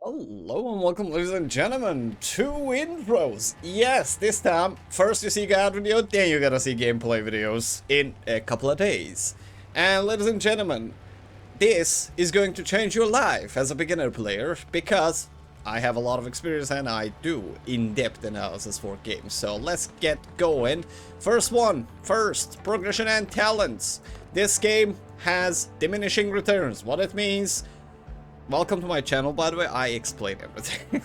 Hello and welcome, ladies and gentlemen, to Windrose. Yes, this time, first you see guide video, then you're gonna see gameplay videos in a couple of days. And ladies and gentlemen, this is going to change your life as a beginner player, because I have a lot of experience and I do in-depth analysis for games. So let's get going. First, progression and talents. This game has diminishing returns. What it means... Welcome to my channel, by the way, I explain everything.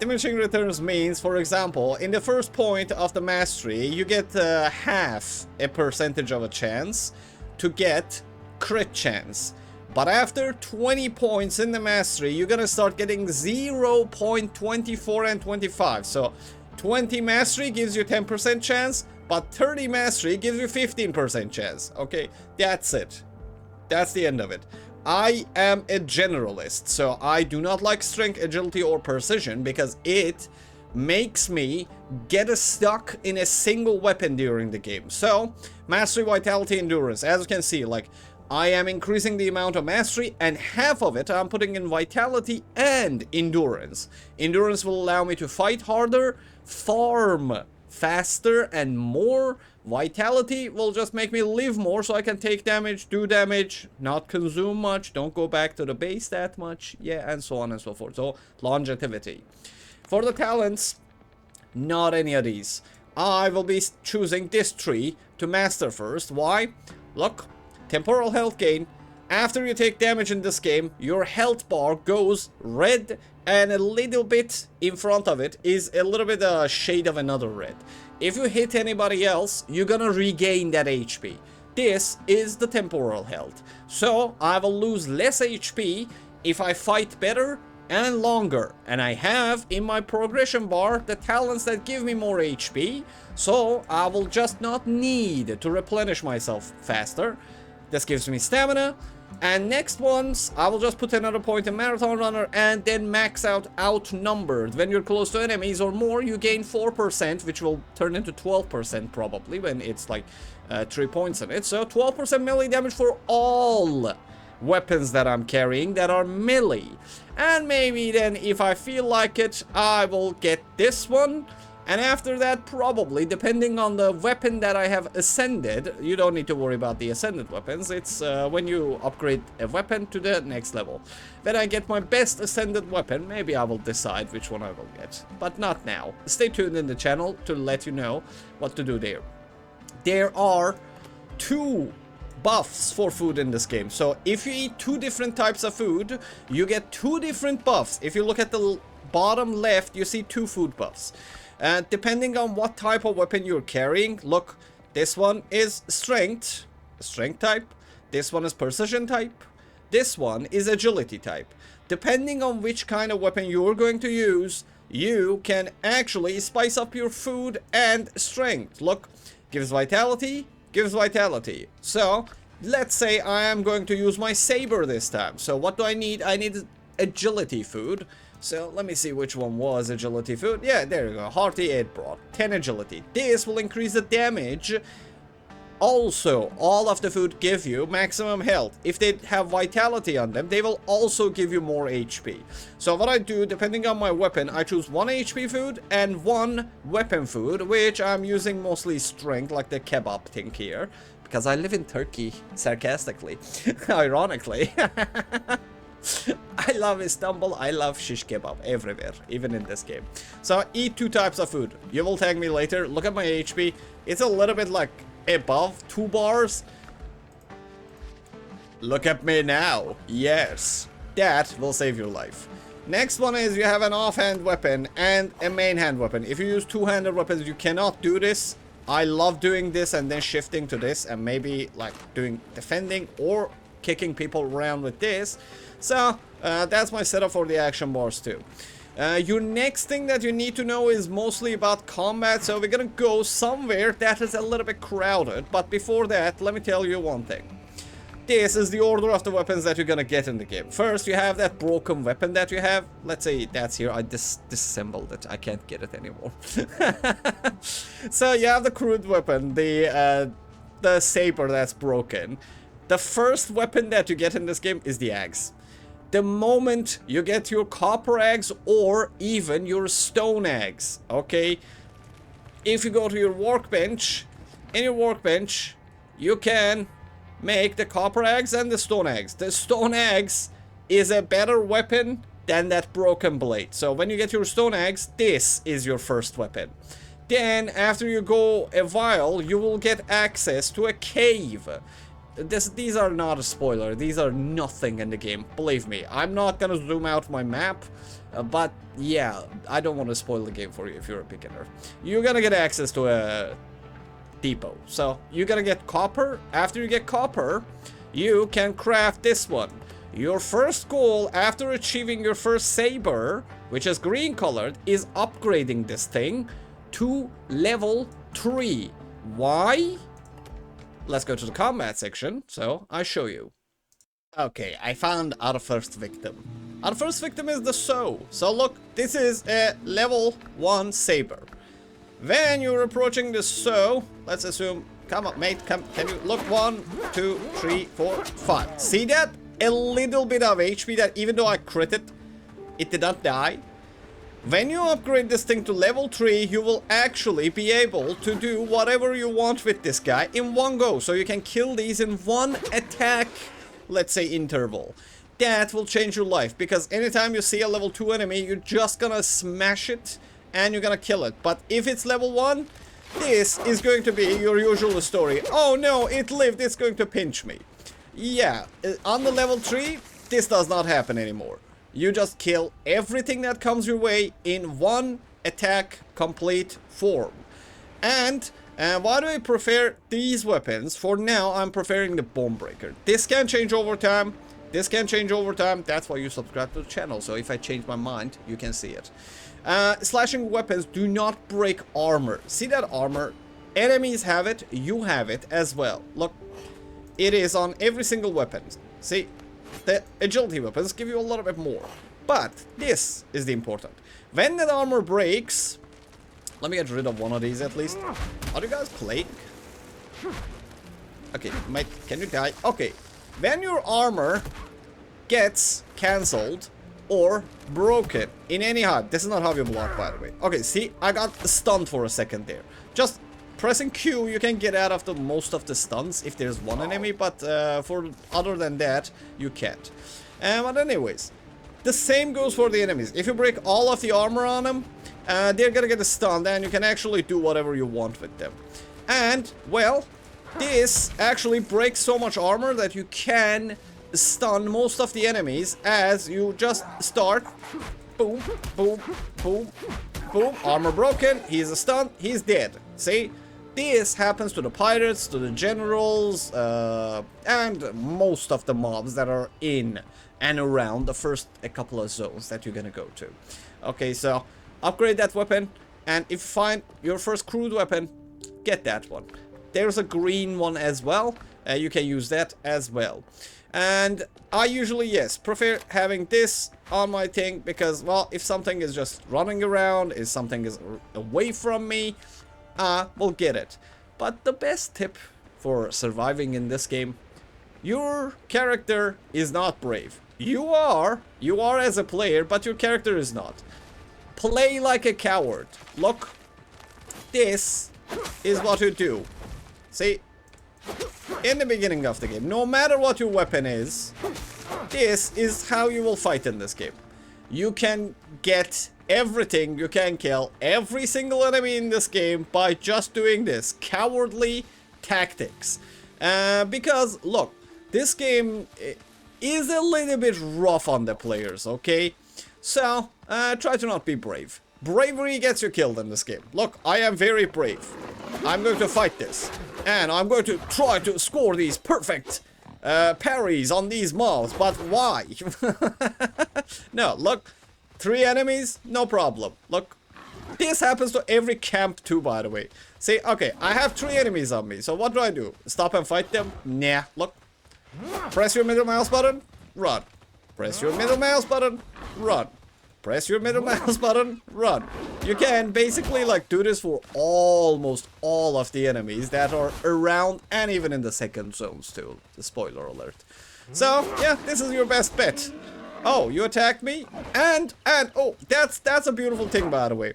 Diminishing returns means, for example, in the first point of the mastery, you get half a percentage of a chance to get crit chance. But after 20 points in the mastery, you're gonna start getting 0.24 and 25. So 20 mastery gives you 10% chance, but 30 mastery gives you 15% chance. Okay, that's it. That's the end of it. I am a generalist, so I do not like strength, agility, or precision because it makes me get stuck in a single weapon during the game. So, mastery, vitality, endurance. As you can see, like, I am increasing the amount of mastery, and half of it I'm putting in vitality and endurance. Endurance will allow me to fight harder, farm faster, and more. Vitality will just make me live more so I can take damage, do damage, not consume much, don't go back to the base that much, yeah, and so on and so forth. So, longevity. For the talents, not any of these. I will be choosing this tree to master first. Why? Look, temporal health gain. After you take damage in this game, your health bar goes red, and a little bit in front of it is a little bit a shade of another red. If you hit anybody else, you're gonna regain that HP. This is the temporal health. So I will lose less HP if I fight better and longer. And I have in my progression bar the talents that give me more HP. So I will just not need to replenish myself faster. This gives me stamina. And next ones, I will just put another point in Marathon Runner and then max out outnumbered. When you're close to enemies or more, you gain 4%, which will turn into 12% probably when it's like 3 points in it. So 12% melee damage for all weapons that I'm carrying that are melee. And maybe then, if I feel like it, I will get this one. And after that, probably, depending on the weapon that I have ascended, you don't need to worry about the ascended weapons. It's when you upgrade a weapon to the next level. When I get my best ascended weapon, maybe I will decide which one I will get. But not now. Stay tuned in the channel to let you know what to do there. There are 2 buffs for food in this game. So if you eat 2 different types of food, you get 2 different buffs. If you look at the bottom left, you see 2 food buffs. Depending on what type of weapon you're carrying, look, this one is strength type, this one is precision type, this one is agility type. Depending on which kind of weapon you're going to use, you can actually spice up your food and strength. Look, gives vitality, gives vitality. So, let's say I am going to use my saber this time. So what do I need? I need agility food. So let me see which one was agility food. Yeah, there you go. Hearty 8 broth. 10 agility. This will increase the damage. Also, all of the food give you maximum health. If they have vitality on them, they will also give you more HP. So what I do, depending on my weapon, I choose 1 HP food and 1 weapon food, which I'm using mostly strength, like the kebab thing here. Because I live in Turkey, sarcastically. Ironically. I love Istanbul, I love shish kebab everywhere, even in this game. So eat 2 types of food. You will thank me later. Look at my HP. It's a little bit like above 2 bars. Look at me now. Yes, that will save your life. Next one is you have an offhand weapon and a main hand weapon. If you use 2-handed weapons, you cannot do this. I love doing this and then shifting to this and maybe like doing defending or kicking people around with this. So that's my setup for the action bars too. Your next thing that you need to know is mostly about combat, so we're gonna go somewhere that is a little bit crowded. But before that, let me tell you one thing. This is the order of the weapons that you're gonna get in the game. First, you have that broken weapon that you have. Let's say that's here. I disassembled it. I can't get it anymore. So you have the crude weapon, the saber that's broken. The first weapon that you get in this game is the axe. the moment you get your copper eggs or even your stone eggs, okay? If you go to your workbench, in your workbench, you can make the copper eggs and the stone eggs. The stone eggs is a better weapon than that broken blade. So when you get your stone eggs, this is your first weapon. Then after you go a while, you will get access to a cave. These are not a spoiler. These are nothing in the game. Believe me, I'm not gonna zoom out my map. But yeah, I don't want to spoil the game for you if you're a beginner. You're gonna get access to a depot. So you're gonna get copper. After you get copper, you can craft this one. Your first goal after achieving your first saber, which is green colored, is upgrading this thing to level 3. Why? Let's go to the combat section, so I show you. Okay, I found our first victim. Our first victim is the Sow. So look, this is a level 1 saber. When you're approaching the Sow, let's assume, come on mate, come, can you look, 1, 2, 3, 4, 5. See that? A little bit of HP that even though I crit it, it did not die. When you upgrade this thing to level 3, you will actually be able to do whatever you want with this guy in one go. So you can kill these in one attack, let's say, interval. That will change your life, because anytime you see a level 2 enemy, you're just gonna smash it and you're gonna kill it. But if it's level 1, this is going to be your usual story. Oh no, it lived, it's going to pinch me. Yeah, on the level 3, this does not happen anymore. You just kill everything that comes your way in one attack complete form. And why do I prefer these weapons? For now, I'm preferring the Bone Breaker. This can change over time. This can change over time. That's why you subscribe to the channel. So if I change my mind, you can see it. Slashing weapons do not break armor. See that armor? Enemies have it. You have it as well. Look. It is on every single weapon. See, the agility weapons give you a little bit more. But this is the important. When that armor breaks, let me get rid of one of these at least. Are you guys playing? Okay, mate, can you die? Okay, when your armor gets cancelled or broken in any HUD, this is not how you block, by the way. Okay, see, I got stunned for a second there. Just pressing Q, you can get out of the most of the stuns if there's one enemy, but for other than that, you can't. But anyways, the same goes for the enemies. If you break all of the armor on them, they're gonna get a stun, and you can actually do whatever you want with them. And, well, this actually breaks so much armor that you can stun most of the enemies as you just start. Boom, boom, boom, boom. Armor broken, he's a stun, he's dead. See? This happens to the pirates, to the generals, and most of the mobs that are in and around the first couple of zones that you're gonna go to. Okay, so upgrade that weapon, and if you find your first crude weapon, get that one. There's a green one as well. You can use that as well. And I usually, yes, prefer having this on my thing because, well, if something is just running around, if something is away from me, we'll get it. But the best tip for surviving in this game, your character is not brave. You are as a player, but your character is not. Play like a coward. Look, this is what you do. See, in the beginning of the game, no matter what your weapon is, this is how you will fight in this game. You can get everything, you can kill every single enemy in this game by just doing this cowardly tactics. Because look, this game is a little bit rough on the players, okay? So try to not be brave. Bravery gets you killed in this game. Look, I am very brave. I'm going to fight this, and I'm going to try to score these perfect parries on these mobs, but why? No, look, 3 enemies, no problem. Look, this happens to every camp too, by the way. See, okay, I have 3 enemies on me, so what do I do? Stop and fight them? Nah, look. Press your middle mouse button, run. Press your middle mouse button, run. Press your middle mouse button, run. You can basically like do this for almost all of the enemies that are around and even in the second zones too. The spoiler alert. So, yeah, this is your best bet. Oh, you attacked me? And, oh, that's a beautiful thing, by the way.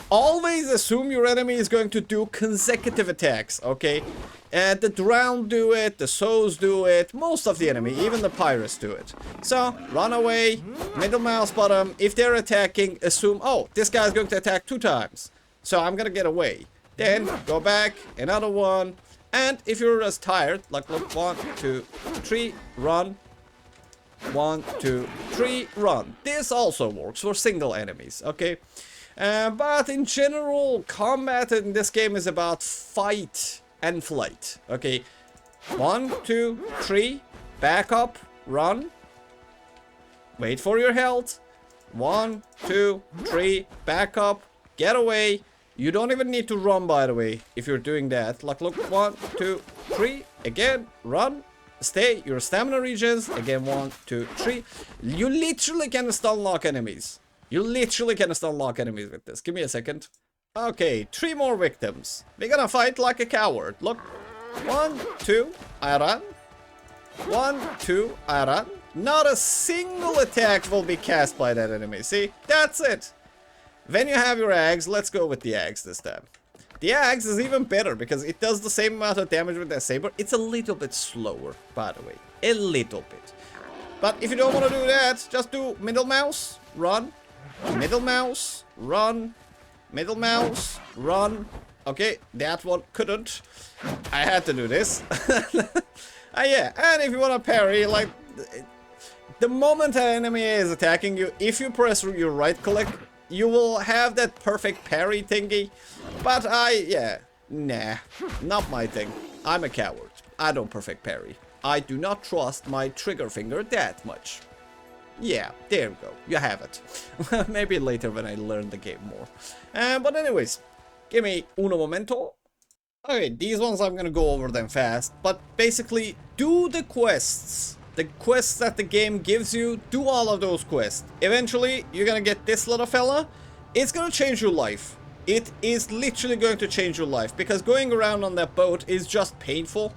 Always assume your enemy is going to do consecutive attacks, okay? And the drown do it, the souls do it, most of the enemy, even the pirates do it. So, run away, middle mouse button. If they're attacking, assume, oh, this guy's going to attack 2 times. So I'm gonna get away. Then, go back, another one. And if you're just tired, like, look, 1, 2, 3, run. 1, 2, 3, run. This also works for single enemies, okay? But in general, combat in this game is about fight and flight, okay? 1, 2, 3, back up, run. Wait for your health. 1, 2, 3, back up, get away. You don't even need to run, by the way, if you're doing that. Like, look, 1, 2, 3, again, run. Stay, your stamina regens, again, 1, 2, 3. You literally can stun lock enemies. You literally can stun lock enemies with this. Give me a second. Okay, 3 more victims. We're gonna fight like a coward. Look, 1, 2, I run. 1, 2, I run. Not a single attack will be cast by that enemy. See, that's it. When you have your axe, let's go with the axe this time. The axe is even better because it does the same amount of damage with that saber. It's a little bit slower, by the way. A little bit. But if you don't want to do that, just do middle mouse, run. Middle mouse, run. Middle mouse, run. Okay, that one couldn't. I had to do this. Yeah, and if you want to parry, like, the moment an enemy is attacking you, if you press your right click, you will have that perfect parry thingy. But yeah, nah, not my thing. I'm a coward. I don't perfect parry. I do not trust my trigger finger that much. Yeah, there we go. You have it. Maybe later when I learn the game more. But anyways, give me uno momento. Okay, these ones I'm gonna go over them fast. But basically, do the quests. The quests that the game gives you, do all of those quests. Eventually, you're gonna get this little fella. It's gonna change your life. It is literally going to change your life. Because going around on that boat is just painful.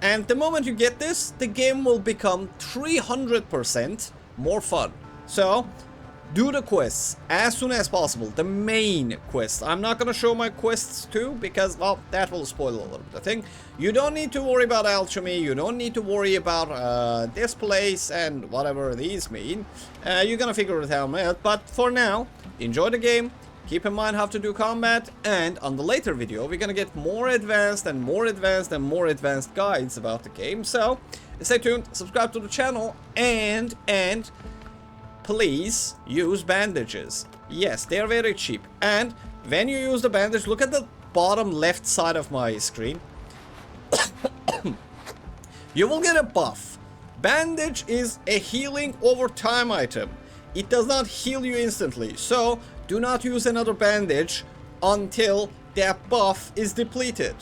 And the moment you get this, the game will become 300% more fun. So, do the quests as soon as possible. The main quests. I'm not gonna show my quests too, because, well, that will spoil a little bit. I think you don't need to worry about alchemy. You don't need to worry about this place and whatever these mean. You're gonna figure it out. But for now, enjoy the game. Keep in mind how to do combat, and on the later video we're gonna get more advanced and more advanced and more advanced guides about the game. So stay tuned, subscribe to the channel, and please use bandages. Yes, they're very cheap. And when you use the bandage, look at the bottom left side of my screen. You will get a buff. Bandage is a healing over time item. It does not heal you instantly, so do not use another bandage until that buff is depleted.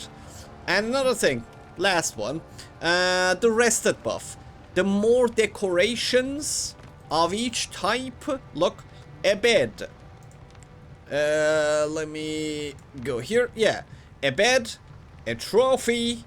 And another thing, last one, the rested buff. The more decorations of each type, look, a bed. Let me go here. Yeah, a bed, a trophy,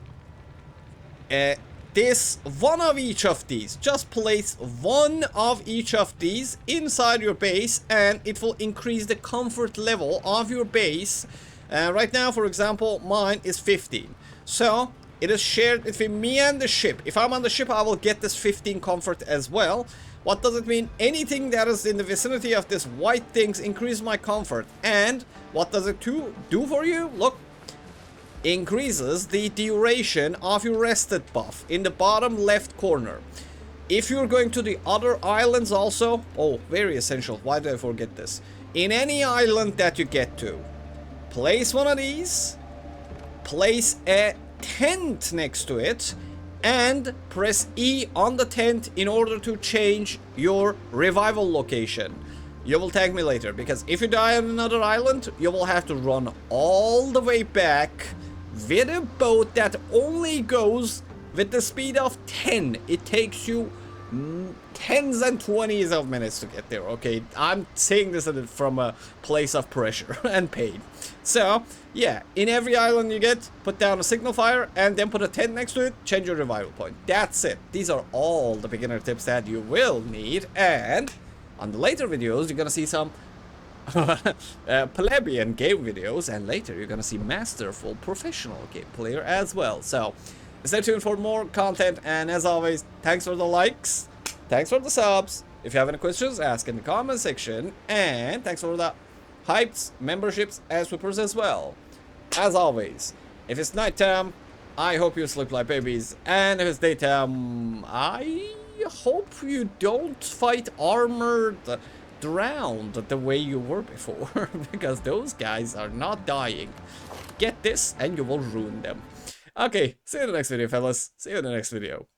one of each of these. Just place one of each of these inside your base and it will increase the comfort level of your base. Right now, for example, mine is 15. So it is shared between me and the ship. If I'm on the ship, I will get this 15 comfort as well. What does it mean? Anything that is in the vicinity of this white things increase my comfort. And what does it do for you? Look. Increases the duration of your rested buff in the bottom left corner. If you're going to the other islands also, oh, very essential, why did I forget this? In any island that you get to, place one of these, place a tent next to it, and press E on the tent in order to change your revival location. You will tag me later, because if you die on another island, you will have to run all the way back with a boat that only goes with the speed of 10. It takes you tens and 20s of minutes to get there, okay? I'm saying this from a place of pressure and pain. So, yeah, in every island you get, put down a signal fire and then put a tent next to it, change your revival point. That's it. These are all the beginner tips that you will need, and on the later videos, you're gonna see some plebeian game videos, and later you're gonna see masterful professional game player as well. So, stay tuned for more content, and as always, thanks for the likes, thanks for the subs. If you have any questions, ask in the comment section, and thanks for the hypes, memberships, and supers as well. As always, if it's nighttime, I hope you sleep like babies, and if it's daytime, I hope you don't fight armored drowned the way you were before, because those guys are not dying. Get this, and you will ruin them. Okay, see you in the next video, fellas. See you in the next video.